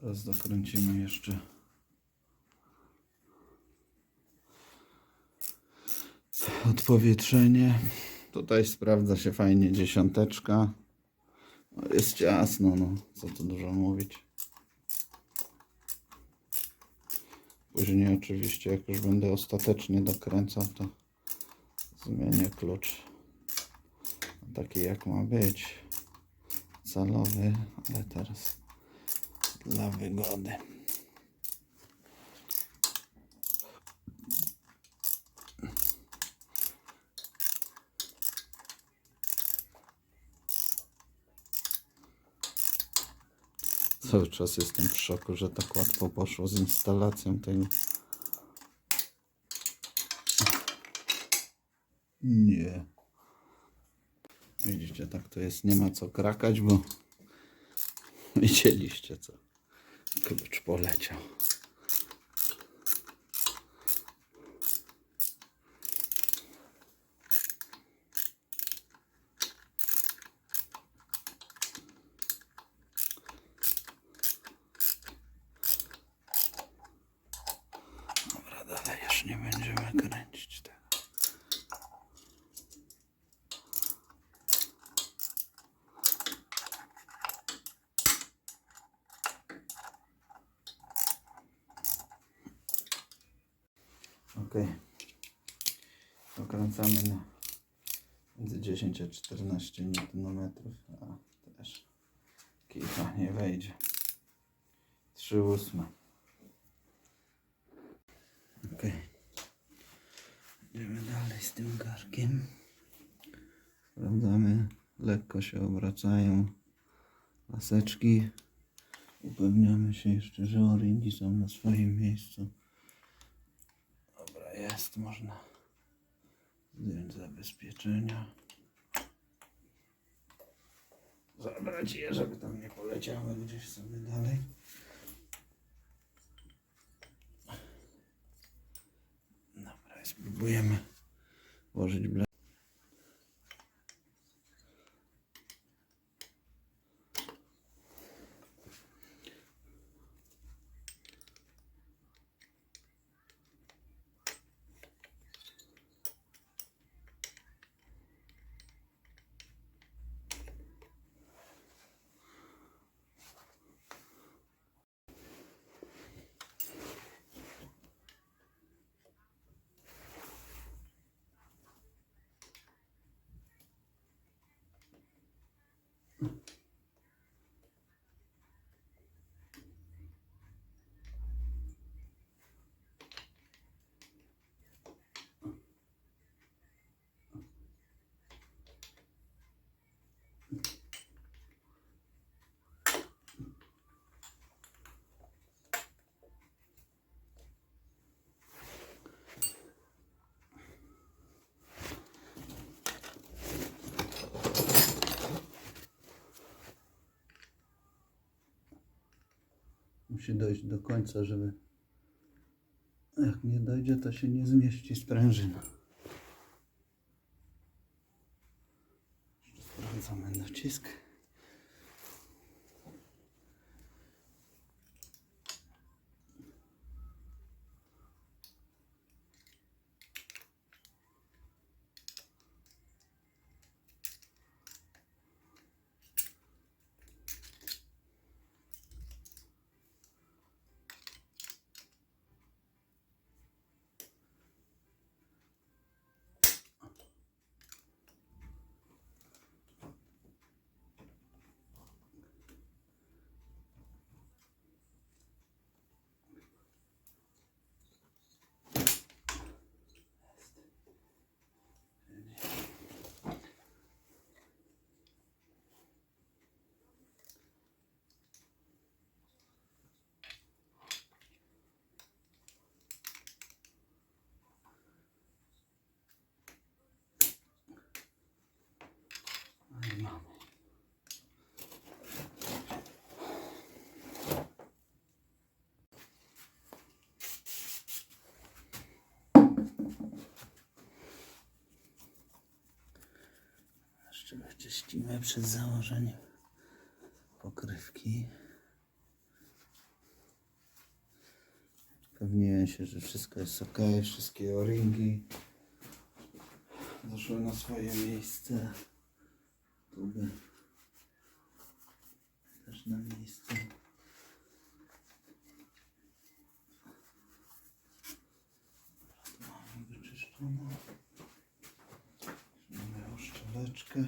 Teraz dokręcimy jeszcze odpowietrzenie. Tutaj sprawdza się fajnie 10. No, jest ciasno, no co tu dużo mówić. Później oczywiście, jak już będę ostatecznie dokręcał, to zmienię klucz. Taki jak ma być. Calowy, ale teraz dla wygody. Cały czas jestem w szoku, że tak łatwo poszło z instalacją tego. Nie. Widzicie, tak to jest. Nie ma co krakać, bo widzieliście, co klucz poleciał. Dobra, dalej już nie będziemy kręcić tego. Ok. Okręcamy na między 10 a 14 Nm, a też kilka nie wejdzie. 3/8. Ok. Idziemy dalej z tym garkiem. Sprawdzamy, lekko się obracają laseczki. Upewniamy się jeszcze, że o-ringi są na swoim miejscu. Dobra, jest, można zdjąć zabezpieczenia. Zabrać je, żeby tam nie poleciały gdzieś sobie dalej. Dobra, spróbujemy włożyć blek. Musi dojść do końca, żeby jak nie dojdzie, to się nie zmieści sprężyna. Sprawdzamy nacisk. No i mamy. Jeszcze wyczyścimy przed założeniem pokrywki. Upewniłem się, że wszystko jest ok, wszystkie o-ringi doszły na swoje miejsce. Tuby też na miejsce. Mamy wyczyszczone. Mamy uszczeleczkę.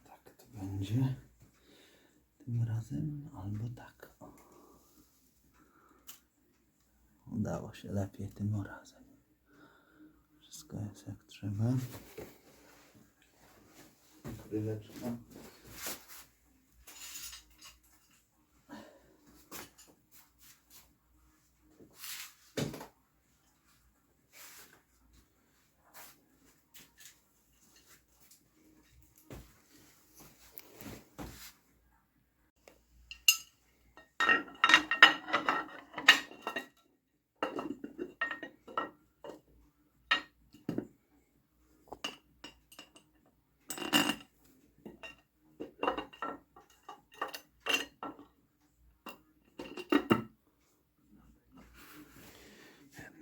Tak to będzie tym razem, albo tak. O. Udało się lepiej tym razem. Wszystko jest jak trzeba. Kryleczka.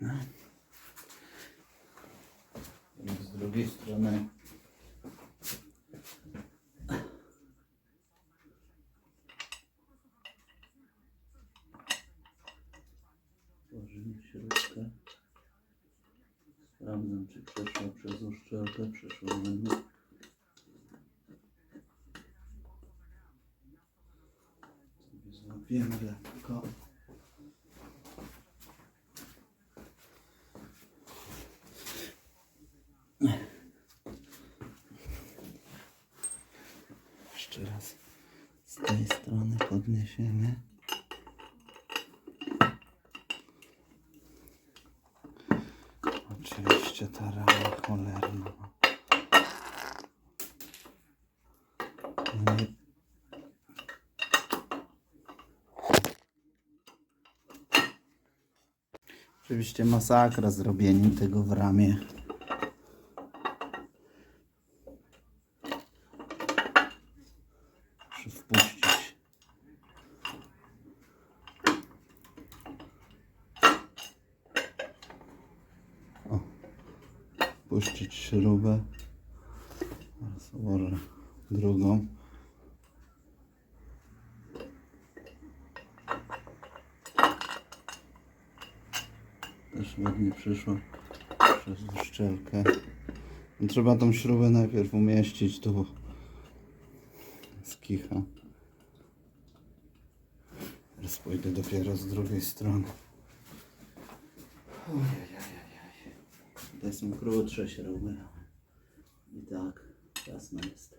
No. Z drugiej strony włożymy śrubkę. Sprawdzam, czy przeszła przez uszczelkę, przeszła ładnie. Sobie złapiemy lekko. Jeszcze raz z tej strony podniesiemy. Oczywiście ta rama cholerna. Nie. Oczywiście masakra zrobieniem tego w ramie. Muszę wpuścić. O. Puścić śrubę. Teraz ułożę drugą. Też ładnie przyszło przez uszczelkę. Trzeba tą śrubę najpierw umieścić tu z kicha. Teraz pójdę dopiero z drugiej strony. Ojej. Te są krótsze śruby. I tak jasno jest.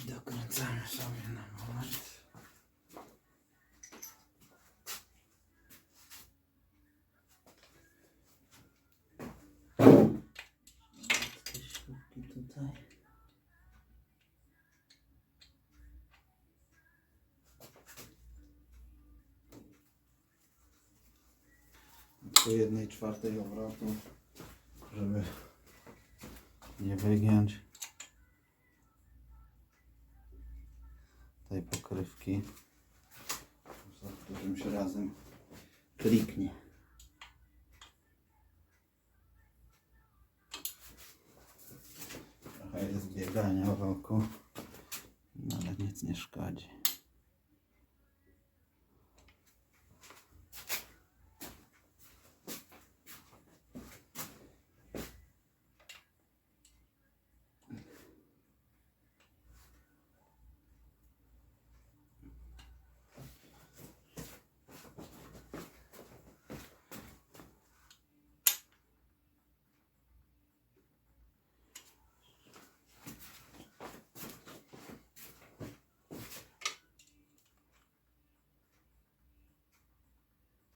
I dokręcamy sobie na moment. Te śrubki tutaj. Po 1/4 obrotu, żeby nie wygiąć tej pokrywki, za którymś razem kliknie. Trochę jest biegania wokół, no ale nic nie szkodzi.